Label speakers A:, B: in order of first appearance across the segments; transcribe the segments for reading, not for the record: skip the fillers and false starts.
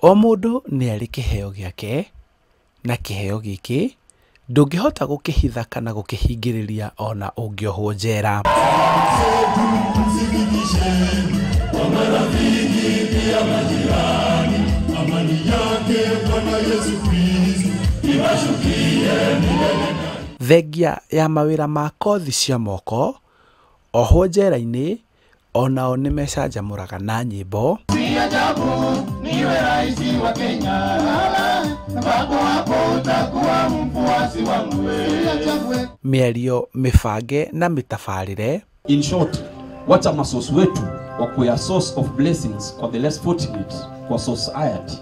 A: O mundu nĩ arĩ kĩheo gĩake, na kĩheo gĩkĩ ndũngĩhota gũkĩhitha kana gũkĩhingĩrĩria ona ũngĩohwo njera. Thengia ya mawĩra ma kothi cia moko, ohwo njera-inĩ onao nĩ mecanjamũraga na nyĩmbo. Mĩario mĩbange na mĩtabarĩre.
B: In short, wacha masosi wetu wakuwe a source of blessings for the less fortunate kwa society.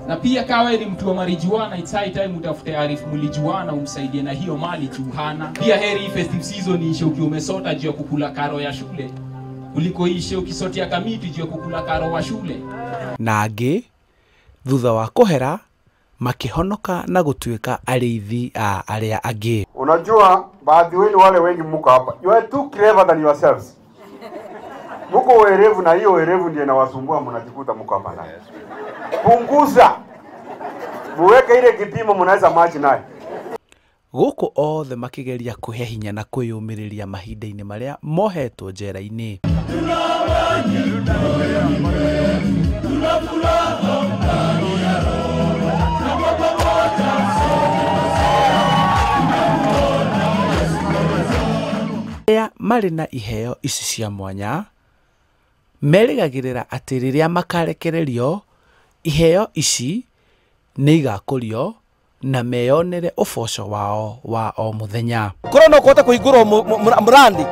C: Na pia kawa ni mtu wa marijuana, it's high time utafute arifu mlijuana umsaidie na hiyo mali tuhana. Pia heri festive season ishe ukiwa umesota juu ya kukula karo ya shule, kuliko ishe ukisotia kamiti juu ya kukula karo wa shule.
A: Na angĩ thutha wa kũhera makihonoka na gũtuĩka arĩithi a arĩa angĩ.
D: Unajua baadhi wenu wale wengi mko hapa, you are too clever than yourselves. Mko werevu na hiyo werevu ndiye inawasumbua, mnajikuta mko hapa ndani. Punguza. Muweke ile kipimo mnaweza maji naye.
A: Gũkũ othe makĩgeria kwĩhe hinya na kwĩyũmĩrĩria mahinda-inĩ marĩa mohetwo njera-inĩ. Arĩa marĩ na iheo ici cia mwanya merĩgagĩrĩra atĩ rĩrĩa makarekererio iheo ici nĩ igakũrio na meyonere ũboco wao wa o mũthenya.
E: Korwo no kũhota kũhingũrwo mũrandi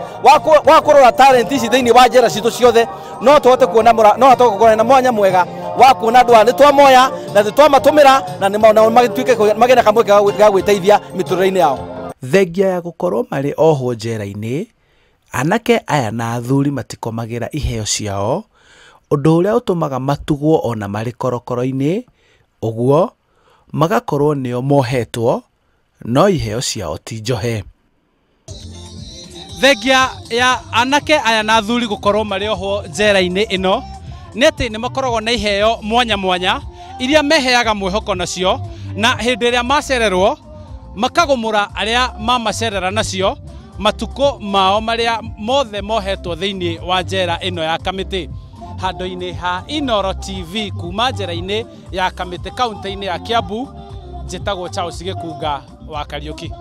E: wa kũrora talent ici thĩinĩ wa njĩra citũ ciothe, no tũhote kuona no tũkorwo na mwanya mwega wa kuona andũ nĩ twamoya na nĩ twamatũmĩra na nĩ magĩtuĩke magĩna kamweke ga gwĩteithia mĩtũrĩre-inĩ yao.
A: Thengia ya gũkorwo marĩ ohwo njera-inĩ, anake aya na athuri matikomagĩra iheo ciao, ũndũ ũrĩa ũtũmaga matugwo ona marĩ korokoro-inĩ, ũguo magakorwo nĩo mohetwo no iheo ciao ti njohe.
F: Thengia ya anake aya na athuri gũkorwo marĩ ohwo njera-inĩ ĩno nĩ atĩ nĩ makoragwo na iheo mwanya mwanya iria meheaga mwĩhoko nacio, na hĩndĩ ĩrĩa macererwo makagũmũra arĩa mamacerera nacio matukũ mao marĩa mothe mohetwo thĩinĩ wa njera ĩno ya Kamĩtĩ. Handũ-inĩ ha Inooro TV kuma njera-inĩ ya Kamĩtĩ kaunti-inĩ ya Kiambu, njĩtagwo Charles Gĩkunga wa Kariũki.